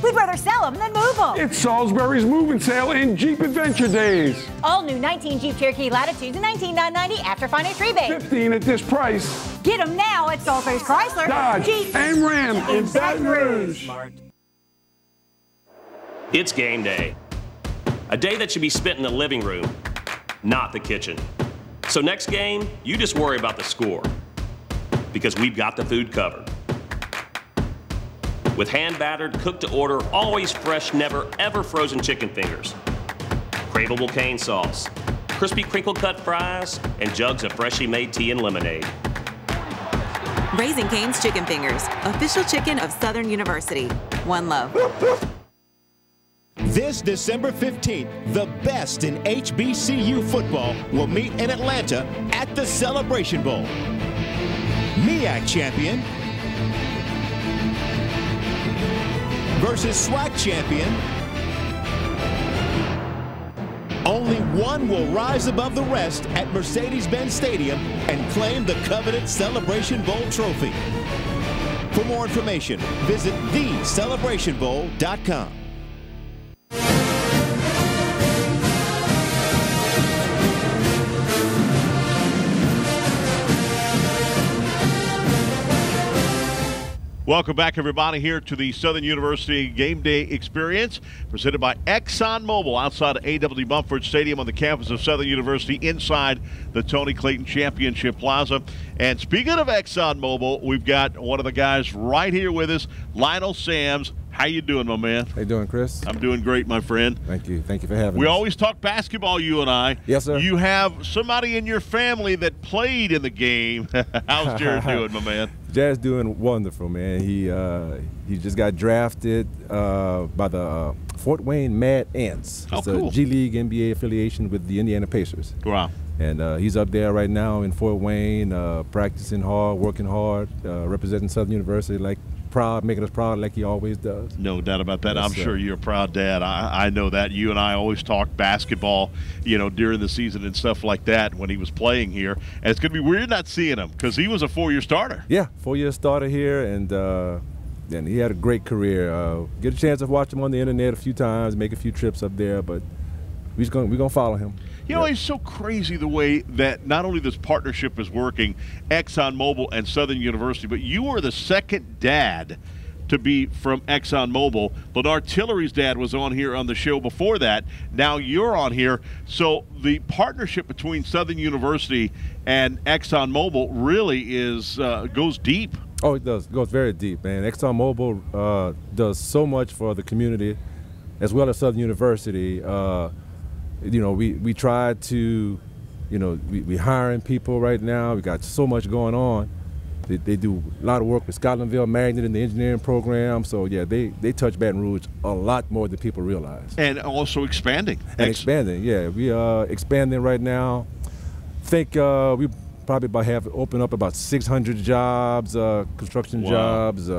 We'd rather sell them than move them. It's Salisbury's Move and Sale and Jeep Adventure Days. All new 19 Jeep Cherokee Latitudes and $19,990 after finance rebate. 15 at this price. Get them now at Salisbury's Chrysler, Dodge, Jeep, and Ram in Baton Rouge. It's game day. A day that should be spent in the living room, not the kitchen. So next game, you just worry about the score, because we've got the food covered. With hand-battered, cooked-to-order, always fresh, never, ever frozen chicken fingers, craveable cane sauce, crispy crinkle-cut fries, and jugs of freshly made tea and lemonade. Raising Cane's Chicken Fingers, official chicken of Southern University. One love. This December 15th, the best in HBCU football will meet in Atlanta at the Celebration Bowl. MEAC champion versus SWAC champion. Only one will rise above the rest at Mercedes-Benz Stadium and claim the coveted Celebration Bowl trophy. For more information, visit thecelebrationbowl.com. Welcome back, everybody, here to the Southern University Game Day Experience, presented by ExxonMobil outside of A.W. Mumford Stadium on the campus of Southern University inside the Tony Clayton Championship Plaza. And speaking of ExxonMobil, we've got one of the guys right here with us, Lionel Sams. How you doing, my man? How you doing, Chris? I'm doing great, my friend. Thank you. Thank you for having me. We always talk basketball, you and I. Yes, sir. You have somebody in your family that played in the game. How's Jared doing, my man? Jared's doing wonderful, man. He just got drafted by the Fort Wayne Mad Ants. Oh, it's cool. a G League NBA affiliation with the Indiana Pacers. Wow. And he's up there right now in Fort Wayne, practicing hard, working hard, representing Southern University making us proud like he always does. No doubt about that. Yes, I'm sure you're a proud dad. I know that. You and I always talk basketball, during the season and stuff like that when he was playing here. And it's going to be weird not seeing him because he was a 4-year starter. Yeah, 4-year starter here, and he had a great career. Get a chance to watch him on the internet a few times, make a few trips up there, but we're gonna follow him. It's so crazy the way that not only this partnership is working, ExxonMobil and Southern University, but you are the second dad to be from ExxonMobil. Bernard Tillery's dad was on here on the show before that. Now you're on here. So the partnership between Southern University and ExxonMobil really goes deep. Oh, it does. It goes very deep, man. ExxonMobil does so much for the community as well as Southern University. We try to, we hiring people right now. We got so much going on. They do a lot of work with Scotlandville Magnet in the engineering program. So, yeah, they touch Baton Rouge a lot more than people realize. And also expanding. Expanding, yeah. We are expanding right now. I think we probably have opened up about 600 jobs, construction jobs,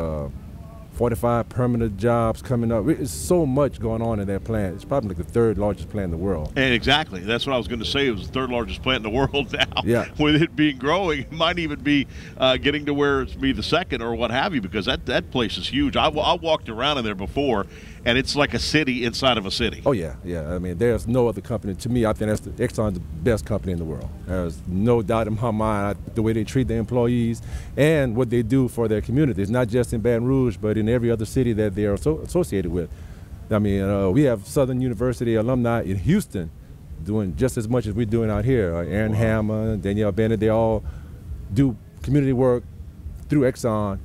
45 permanent jobs coming up. There's so much going on in that plant. It's probably like the third largest plant in the world. And exactly. That's what I was going to say. It was the third largest plant in the world now. Yeah. With it being growing, it might even be getting to where it's be the second or what have you, because that place is huge. I walked around in there before, and it's like a city inside of a city. Oh, yeah, yeah. I mean, there's no other company. To me, I think Exxon's the best company in the world. There's no doubt in my mind the way they treat their employees and what they do for their communities, not just in Baton Rouge, but in every other city that they are associated with. I mean, we have Southern University alumni in Houston doing just as much as we're doing out here. Aaron Hammer, Danielle Bennett, they all do community work through Exxon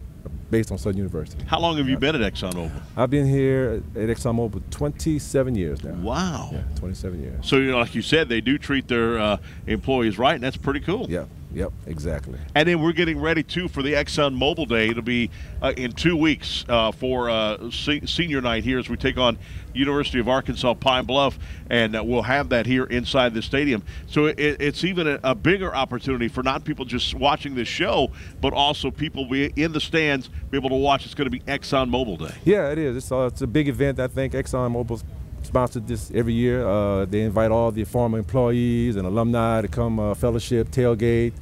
based on Southern University. How long have you been at ExxonMobil? I've been here at ExxonMobil 27 years now. Wow. Yeah, 27 years. So, like you said, they do treat their employees right, and that's pretty cool. Yeah. Yep, exactly. And then we're getting ready, too, for the ExxonMobil Day. It'll be in 2 weeks for senior night here as we take on University of Arkansas Pine Bluff, and we'll have that here inside the stadium. So it's even a bigger opportunity for not people just watching this show, but also people be in the stands, be able to watch. It's going to be ExxonMobil Day. Yeah, it is. It's a big event. I think ExxonMobil's sponsored this every year. They invite all the former employees and alumni to come fellowship, tailgate,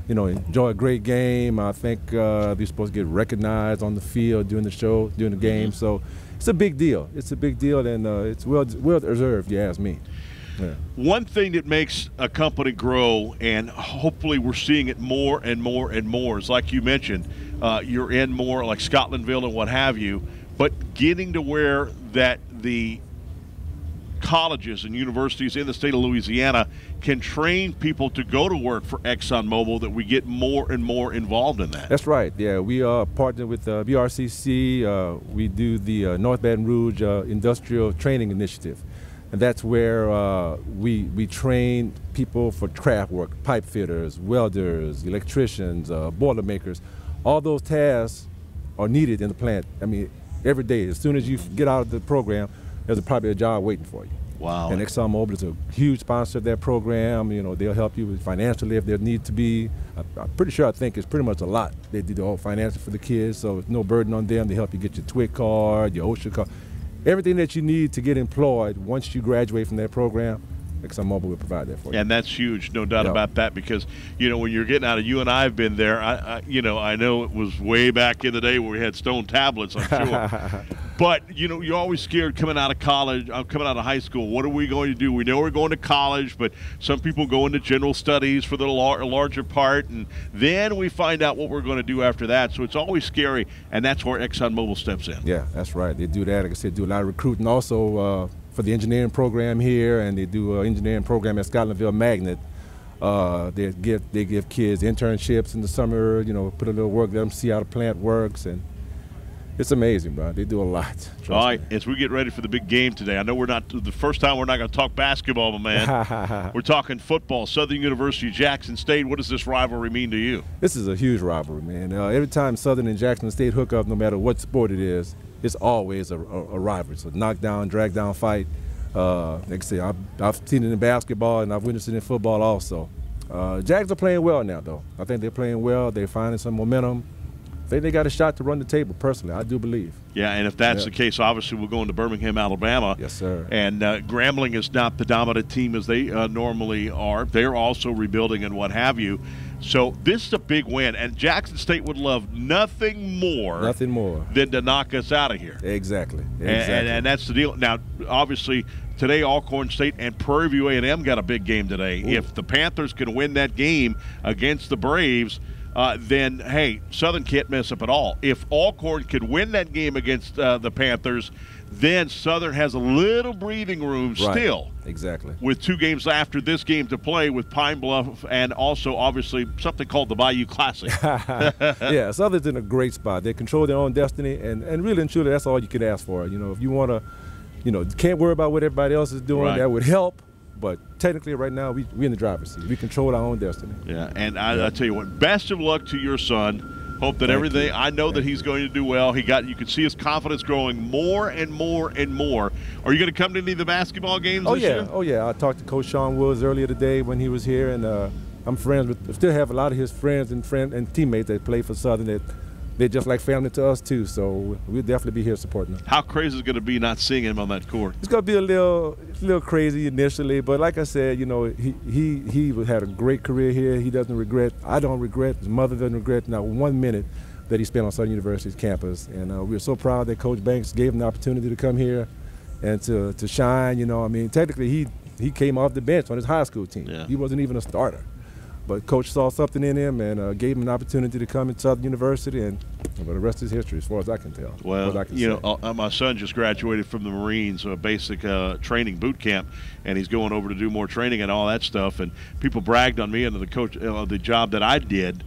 enjoy a great game. I think they're supposed to get recognized on the field during the show, during the game. So it's a big deal. It's a big deal, and it's well deserved, if you ask me. Yeah. One thing that makes a company grow, and hopefully we're seeing it more and more and more, is like you mentioned, you're in more like Scotlandville and what have you, but getting to where that the colleges and universities in the state of Louisiana can train people to go to work for ExxonMobil, that we get more and more involved in that. That's right. Yeah, we are partnered with BRCC. We do the North Baton Rouge Industrial Training Initiative. And that's where we train people for craft work, pipe fitters, welders, electricians, boiler makers. All those tasks are needed in the plant. I mean, every day. As soon as you get out of the program, there's probably a job waiting for you. Wow. And ExxonMobil is a huge sponsor of that program. They'll help you with financially if there need to be. I'm pretty sure, I think it's pretty much a lot. They do the whole financing for the kids, so it's no burden on them. They help you get your TWIC card, your OSHA card. Everything that you need to get employed once you graduate from that program, ExxonMobil will provide that for you. And that's huge, no doubt about that, because, when you're getting out of, you and I have been there, I know it was way back in the day where we had stone tablets, I'm sure. But, you're always scared coming out of college, coming out of high school. What are we going to do? We know we're going to college, but some people go into general studies for the larger part, and then we find out what we're going to do after that. So it's always scary, and that's where ExxonMobil steps in. Yeah, that's right. They do that. Like I said, do a lot of recruiting also for the engineering program here, and they do an engineering program at Scotlandville Magnet. They give kids internships in the summer, put a little work, let them see how the plant works, and It's amazing, bro. They do a lot. All right, as we get ready for the big game today, I know we're not the first time we're not going to talk basketball, my man. We're talking football. Southern University, Jackson State. What does this rivalry mean to you? This is a huge rivalry, man. Every time Southern and Jackson State hook up, no matter what sport it is, it's always a rivalry. It's a knockdown, drag-down fight. Like I say, I've seen it in basketball, and I've witnessed it in football also. Jags are playing well now, though. I think they're playing well. They're finding some momentum. I think they got a shot to run the table, personally. I do believe. Yeah, and if that's the case, obviously we'll go into Birmingham, Alabama. Yes, sir. And Grambling is not the dominant team as they normally are. They're also rebuilding and what have you. So this is a big win, and Jackson State would love nothing more than to knock us out of here. Exactly. And that's the deal. Now, obviously, today Alcorn State and Prairie View A&M got a big game today. Ooh. If the Panthers can win that game against the Braves, then, hey, Southern can't mess up at all. If Alcorn could win that game against the Panthers, then Southern has a little breathing room still. Exactly. With 2 games after this game to play with Pine Bluff and also, obviously, something called the Bayou Classic. Yeah, Southern's in a great spot. They control their own destiny, and really and truly, that's all you can ask for. You know, if you want to, you can't worry about what everybody else is doing, that would help. But technically, right now, we're in the driver's seat. We control our own destiny. Yeah, and I tell you what, best of luck to your son. Hope that everything. I know that he's going to do well. You can see his confidence growing more and more and more. Are you going to come to any of the basketball games this year? Oh yeah. I talked to Coach Sean Woods earlier today when he was here, and I'm friends with. Still have a lot of his friends and teammates that play for Southern. That they're just like family to us too. So we'll definitely be here supporting them. How crazy is it going to be not seeing him on that court? It's going to be a little crazy initially, but like I said, he had a great career here. He doesn't regret. I don't regret. His mother doesn't regret not 1 minute that he spent on Southern University's campus. And we're so proud that Coach Banks gave him the opportunity to come here and to shine. I mean, technically he came off the bench on his high school team. Yeah. He wasn't even a starter. But Coach saw something in him and gave him an opportunity to come to Southern University, and the rest is history as far as I can tell. Well, my son just graduated from the Marines, a basic training boot camp, and he's going over to do more training and all that stuff. And people bragged on me and the coach, the job that I did.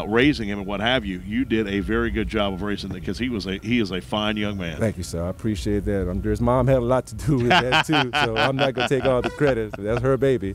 Raising him and what have you. You did a very good job of raising him because he is a fine young man. Thank you, sir. I appreciate that. His mom had a lot to do with that too, so I'm not going to take all the credit. That's her baby.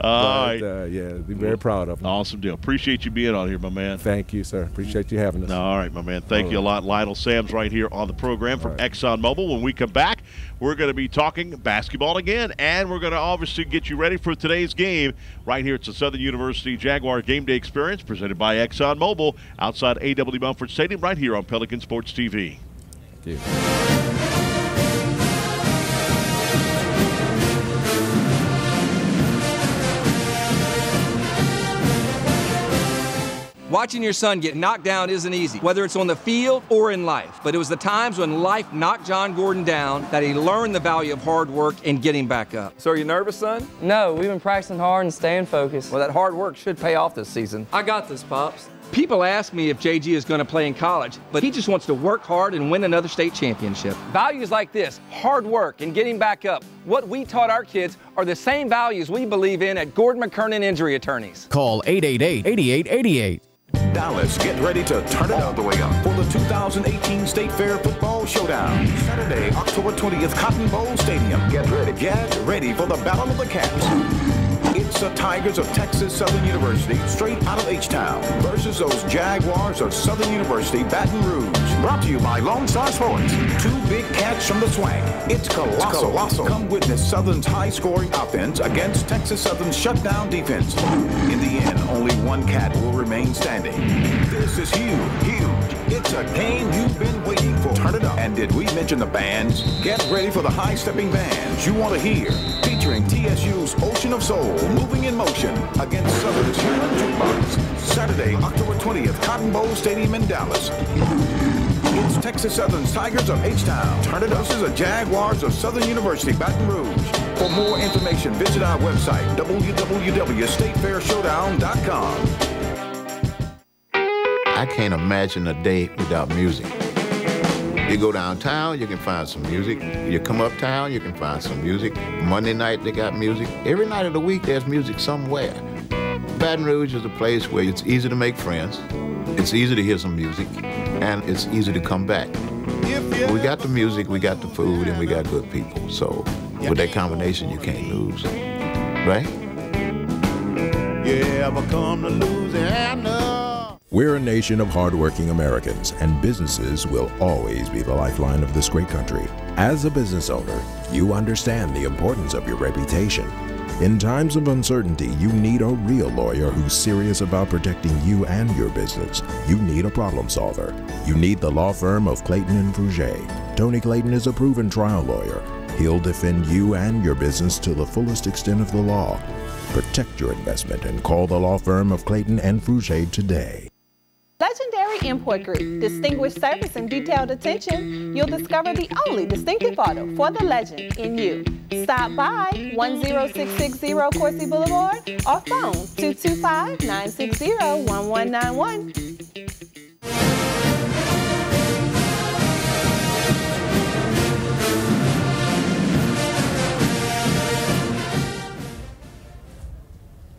All right. Yeah, be very proud of him. Awesome deal. Appreciate you being on here, my man. Thank you, sir. Appreciate you having us. All right, my man. Thank you a lot. Lionel Sams right here on the program from ExxonMobil. When we come back, we're going to be talking basketball again, and we're going to obviously get you ready for today's game right here. It's the Southern University Jaguar Game Day Experience presented by ExxonMobil outside A.W. Mumford Stadium right here on Pelican Sports TV. Thank you. Watching your son get knocked down isn't easy, whether it's on the field or in life. But it was the times when life knocked John Gordon down that he learned the value of hard work and getting back up. So are you nervous, son? No, we've been practicing hard and staying focused. Well, that hard work should pay off this season. I got this, Pops. People ask me if JG is going to play in college, but he just wants to work hard and win another state championship. Values like this, hard work and getting back up, what we taught our kids are the same values we believe in at Gordon McKernan Injury Attorneys. Call 888-8888. Dallas, get ready to turn it all the way up for the 2018 State Fair Football Showdown. Saturday, October 20th, Cotton Bowl Stadium. Get ready for the Battle of the Caps. It's the Tigers of Texas Southern University, straight out of H-Town, versus those Jaguars of Southern University, Baton Rouge. Brought to you by Lone Star Sports. 2 big cats from the swag. It's colossal. Come witness Southern's high-scoring offense against Texas Southern's shutdown defense. In the end, only 1 cat will remain standing. This is huge. It's a game you've been waiting for. Turn it up. And did we mention the bands? Get ready for the high-stepping bands you want to hear. Featuring TSU's Ocean of Soul, moving in motion against Southern's Human Jukebox. Saturday, October 20th, Cotton Bowl Stadium in Dallas. It's Texas Southern's Tigers of H-Town. Turn it up. This is the Jaguars of Southern University, Baton Rouge. For more information, visit our website, www.statefairsshowdown.com. I can't imagine a day without music. You go downtown, you can find some music. You come uptown, you can find some music. Monday night, they got music. Every night of the week, there's music somewhere. Baton Rouge is a place where it's easy to make friends, it's easy to hear some music, and it's easy to come back. We got the music, we got the food, and we got good people. So with that combination, you can't lose, right? Yeah, I come to Louisiana. We're a nation of hardworking Americans, and businesses will always be the lifeline of this great country. As a business owner, you understand the importance of your reputation. In times of uncertainty, you need a real lawyer who's serious about protecting you and your business. You need a problem solver. You need the law firm of Clayton and Fouger. Tony Clayton is a proven trial lawyer. He'll defend you and your business to the fullest extent of the law. Protect your investment and call the law firm of Clayton and Fouger today. Legendary Import Group, distinguished service and detailed attention. You'll discover the only distinctive auto for the legend in you. Stop by 10660 Coursey Boulevard or phone 225-960-1191.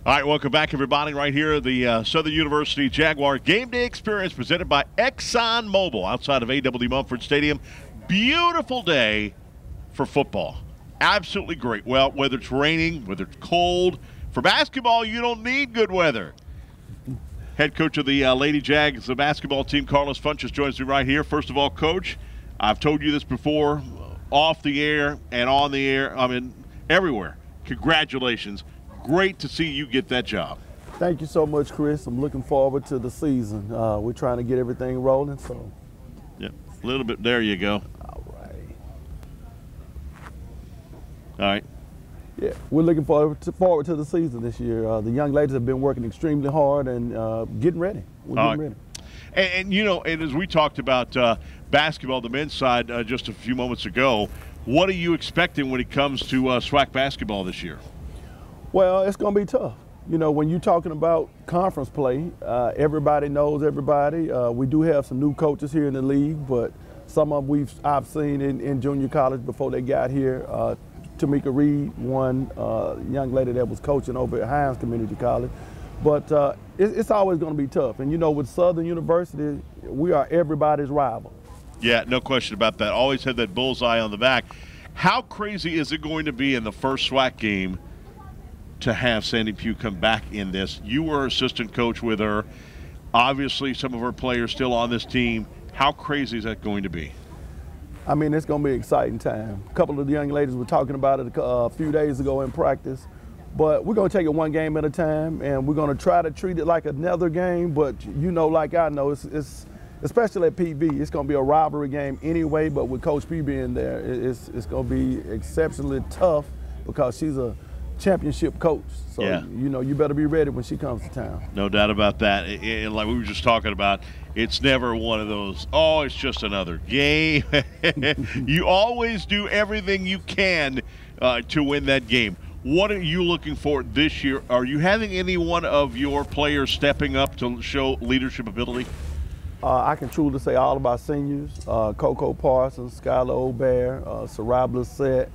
All right, welcome back, everybody, right here at the Southern University Jaguar Game Day Experience presented by ExxonMobil outside of A.W. Mumford Stadium. Beautiful day for football. Absolutely great. Well, whether it's raining, whether it's cold, for basketball, you don't need good weather. Head coach of the Lady Jags, the basketball team, Carlos Funches, joins me right here. First of all, Coach, I've told you this before, off the air and on the air, I mean, everywhere. Congratulations. Great to see you get that job. Thank you so much, Chris. I'm looking forward to the season. We're trying to get everything rolling, so. Yep, a little bit. There you go. All right. All right. Yeah, we're looking forward to the season this year. The young ladies have been working extremely hard and getting ready. We're getting ready. And, you know, and as we talked about basketball, the men's side, just a few moments ago, what are you expecting when it comes to SWAC basketball this year? Well, it's going to be tough. You know, when you're talking about conference play, everybody knows everybody. We do have some new coaches here in the league, but some of them I've seen in junior college before they got here. Tamika Reed, one young lady that was coaching over at Hines Community College. But it's always going to be tough. And, you know, with Southern University, we are everybody's rival. Yeah, no question about that. Always had that bullseye on the back. How crazy is it going to be in the first SWAC game to have Sandy Pugh come back in this? You were assistant coach with her. Obviously, some of her players still on this team. How crazy is that going to be? I mean, it's going to be an exciting time. A couple of the young ladies were talking about it a few days ago in practice. But we're going to take it one game at a time, and we're going to try to treat it like another game. But, you know, like I know, it's especially at PV, it's going to be a rivalry game anyway. But with Coach P being there, it's going to be exceptionally tough because she's a championship coach. So, yeah, you know, you better be ready when she comes to town. No doubt about that. Like we were just talking about, it's never one of those, oh, it's just another game. You always do everything you can to win that game. What are you looking for this year? Are you having any one of your players stepping up to show leadership ability? I can truly say all of our seniors, Coco Parsons, Skylar O'Bear, Sarah Blissett,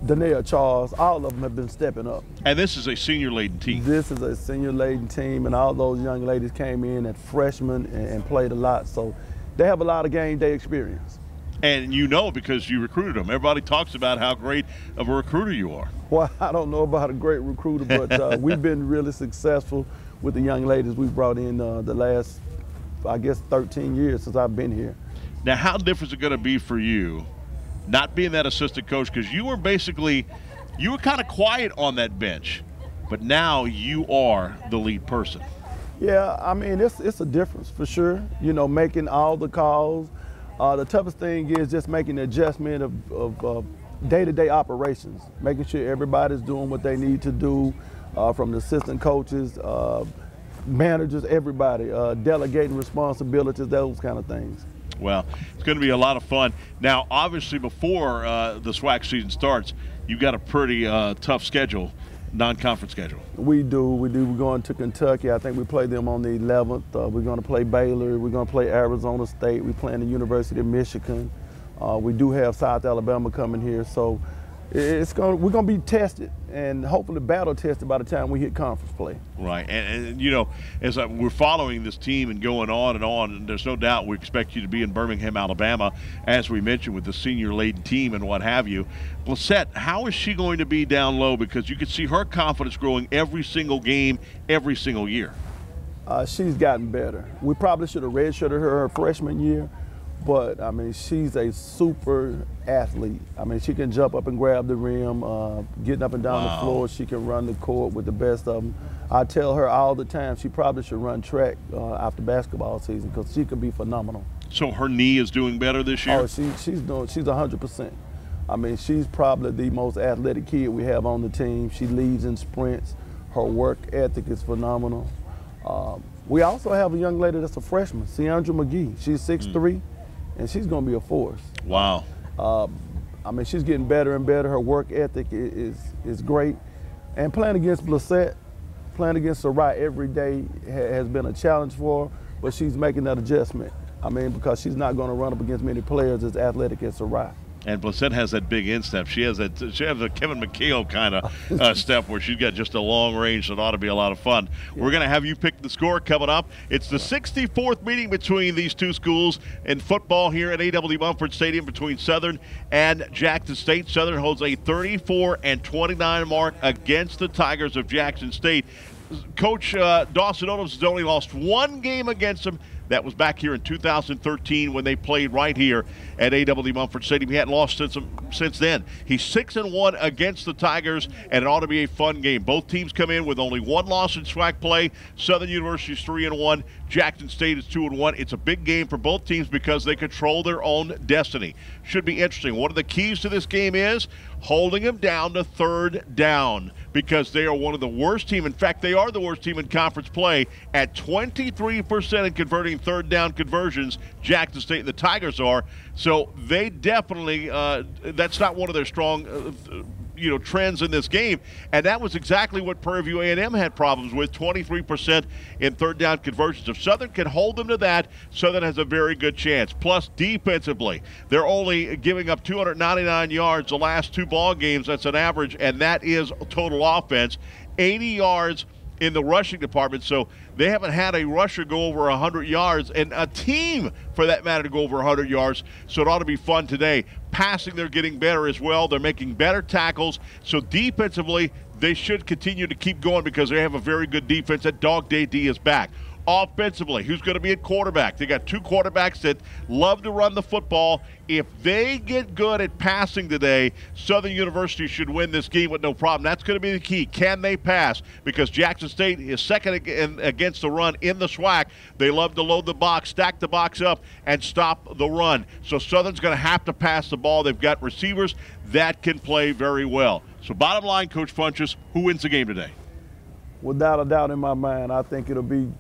Danae Charles, all of them have been stepping up. And this is a senior-laden team. This is a senior-laden team, and all those young ladies came in at freshmen and played a lot, so they have a lot of game day experience. And you know because you recruited them. Everybody talks about how great of a recruiter you are. Well, I don't know about a great recruiter, but we've been really successful with the young ladies we've brought in the last, I guess, 13 years since I've been here. Now, how different is it going to be for you not being that assistant coach, because you were kind of quiet on that bench, but now you are the lead person? Yeah, I mean, it's a difference for sure. You know, making all the calls. The toughest thing is just making the adjustment of day-to-day operations, making sure everybody's doing what they need to do, from the assistant coaches, managers, everybody, delegating responsibilities, those kind of things. Well, it's going to be a lot of fun. Now, obviously, before the SWAC season starts, you've got a pretty tough schedule, non-conference schedule. We do. We're going to Kentucky. I think we play them on the 11th. We're going to play Baylor. We're going to play Arizona State. We're playing the University of Michigan. We do have South Alabama coming here. So we're going to be tested. and hopefully battle tested by the time we hit conference play. Right, and you know, as we're following this team and going on, and there's no doubt we expect you to be in Birmingham, Alabama, as we mentioned, with the senior-laden team and what have you. Blissett, how is she going to be down low? Because you can see her confidence growing every single game, every single year. She's gotten better. We probably should have redshirted her freshman year, but, I mean, she's a super athlete. I mean, she can jump up and grab the rim, getting up and down the floor. She can run the court with the best of them. I tell her all the time she probably should run track after basketball season because she could be phenomenal. So her knee is doing better this year? Oh, she's 100%. I mean, she's probably the most athletic kid we have on the team. She leads in sprints. Her work ethic is phenomenal. We also have a young lady that's a freshman, Mcgee. She's 6'3", and she's going to be a force. Wow. I mean, she's getting better and better. Her work ethic is great. And playing against Blissett, playing against Sarai every day has been a challenge for her, but she's making that adjustment. I mean, because she's not going to run up against many players as athletic as Sarai. And Blissett has that big instep. She has a Kevin McHale kind of step where she's got just a long range that ought to be a lot of fun. Yeah. We're going to have you pick the score coming up. It's the 64th meeting between these two schools in football here at A.W. Mumford Stadium between Southern and Jackson State. Southern holds a 34-29 mark against the Tigers of Jackson State. Coach Dawson Odom has only lost one game against them. That was back here in 2013 when they played right here at A.W. Mumford Stadium. He hadn't lost since then. He's 6-1 against the Tigers, and it ought to be a fun game. Both teams come in with only one loss in SWAC play. Southern University's 3-1. Jackson State is 2-1. It's a big game for both teams because they control their own destiny. Should be interesting. One of the keys to this game is holding them down to third down because they are one of the worst teams. In fact, they are the worst team in conference play at 23% in converting third down conversions. Jackson State and the Tigers are. So they definitely, that's not one of their strong trends in this game, and that was exactly what Prairie View A&M had problems with, 23% in third down conversions. If Southern can hold them to that, Southern has a very good chance. Plus, defensively, they're only giving up 299 yards the last two ball games. That's an average, and that is total offense. 80 yards in the rushing department, so they haven't had a rusher go over 100 yards, and a team, for that matter, to go over 100 yards, so it ought to be fun today. Passing, they're getting better as well. They're making better tackles, so defensively, they should continue to keep going because they have a very good defense. That Dog Day D is back. Offensively, who's going to be at quarterback? They got two quarterbacks that love to run the football. If they get good at passing today, Southern University should win this game with no problem. That's going to be the key. Can they pass? Because Jackson State is second against the run in the SWAC. They love to load the box, stack the box up, and stop the run. So Southern's going to have to pass the ball. They've got receivers that can play very well. So bottom line, Coach Funchess, who wins the game today? Without a doubt in my mind, I think it'll be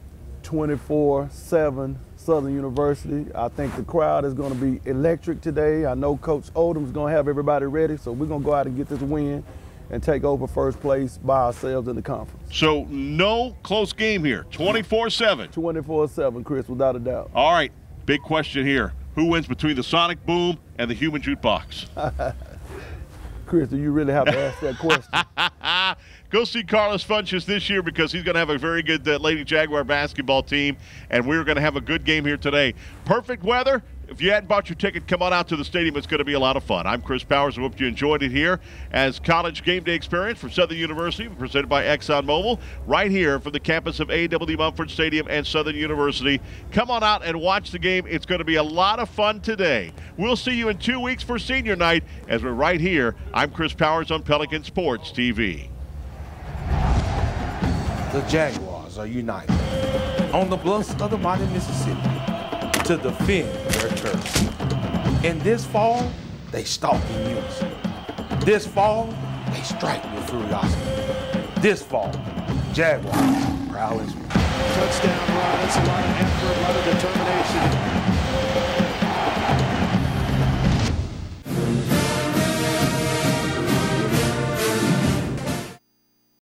24-7 Southern University. I think the crowd is going to be electric today. I know Coach Odom's going to have everybody ready, so we're going to go out and get this win and take over first place by ourselves in the conference. So no close game here, 24-7. 24-7, Chris, without a doubt. All right, big question here. Who wins between the Sonic Boom and the Human Jukebox? Chris, do you really have to ask that question? Go see Carlos Funchess this year because he's going to have a very good Lady Jaguar basketball team, and we're going to have a good game here today. Perfect weather. If you hadn't bought your ticket, come on out to the stadium. It's going to be a lot of fun. I'm Chris Powers. I hope you enjoyed it here as College Game Day Experience from Southern University, presented by ExxonMobil, right here from the campus of A.W. Mumford Stadium and Southern University. Come on out and watch the game. It's going to be a lot of fun today. We'll see you in 2 weeks for senior night as we're right here. I'm Chris Powers on Pelican Sports TV. The Jaguars are united on the bluffs of the mighty Mississippi to defend their turf. And this fall, they stalk in unison. This fall, they strike with furiosity. This fall, Jaguars proudly. Touchdown runs, a lot of effort, a lot of determination.